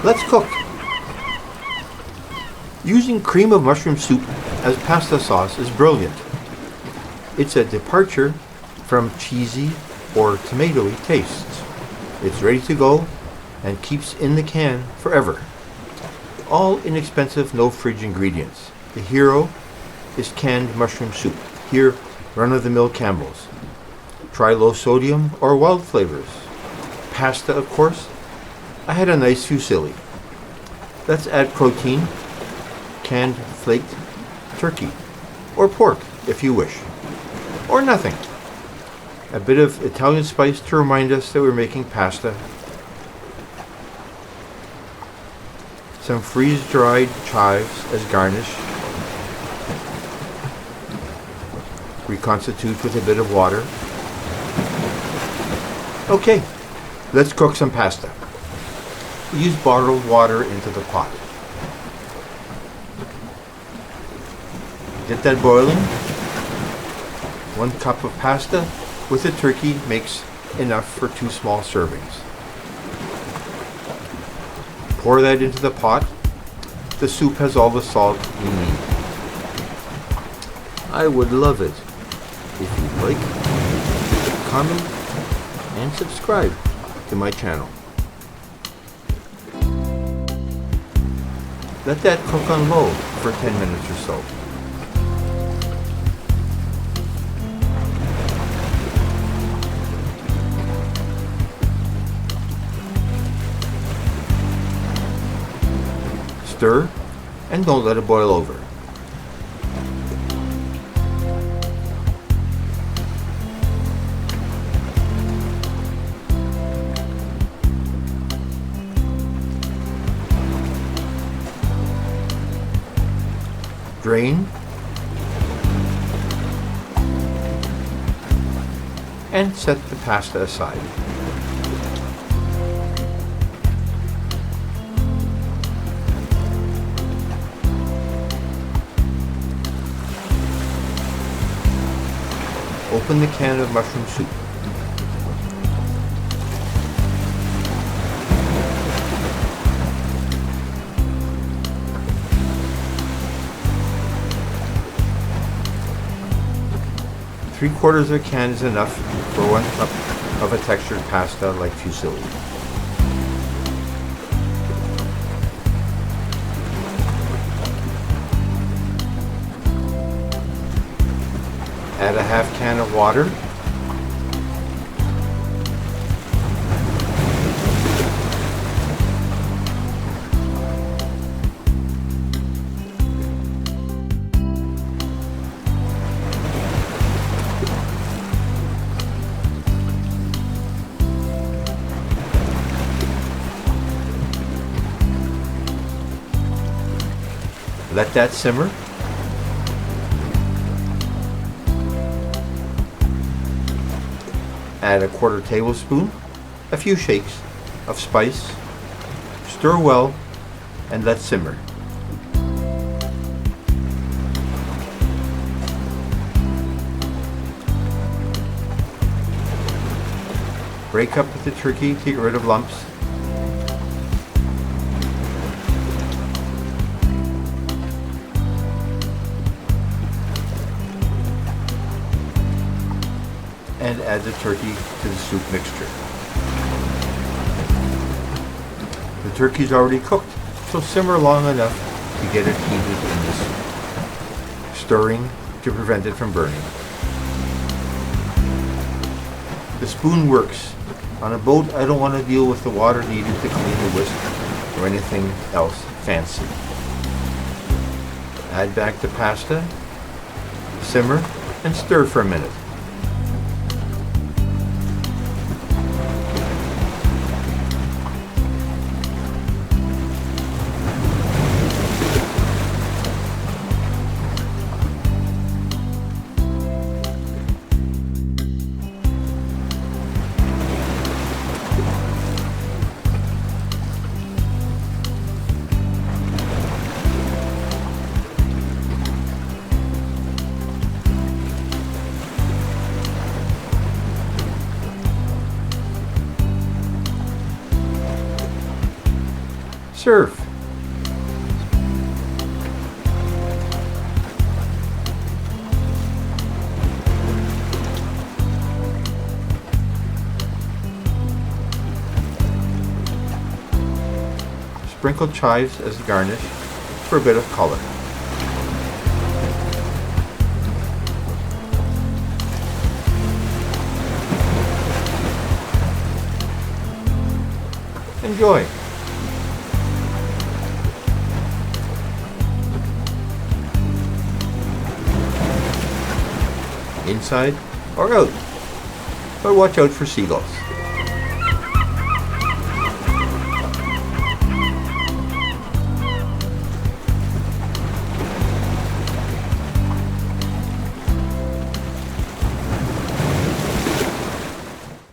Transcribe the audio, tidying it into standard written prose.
Let's cook. Using cream of mushroom soup as pasta sauce is brilliant. It's a departure from cheesy or tomatoey tastes. It's ready to go and keeps in the can forever. All inexpensive, no fridge ingredients. The hero is canned mushroom soup. Here, run-of-the-mill Campbell's. Try low sodium or wild flavors. Pasta, of course. I had a nice fusilli. Let's add protein, canned flaked turkey, or pork if you wish, or nothing. A bit of Italian spice to remind us that we're making pasta. Some freeze-dried chives as garnish. Reconstitute with a bit of water. Okay, let's cook some pasta. Use bottled water into the pot. Get that boiling. 1 cup of pasta with the turkey makes enough for 2 small servings. Pour that into the pot. The soup has all the salt you need. I would love it if you'd like, comment, and subscribe to my channel. Let that cook on low for 10 minutes or so. Stir and don't let it boil over. Drain and set the pasta aside. Open the can of mushroom soup. Three-quarters of a can is enough for 1 cup of a textured pasta like fusilli. Add a half can of water. Let that simmer. Add a 1/4 tablespoon, a few shakes of spice. Stir well and let simmer. Break up the turkey to get rid of lumps. And add the turkey to the soup mixture. The turkey is already cooked, so simmer long enough to get it heated in the soup, stirring to prevent it from burning. The spoon works. On a boat, I don't want to deal with the water needed to clean the whisk or anything else fancy. Add back the pasta, simmer, and stir for a minute. Serve. Sprinkle chives as a garnish for a bit of color. Enjoy! Inside or out, but watch out for seagulls.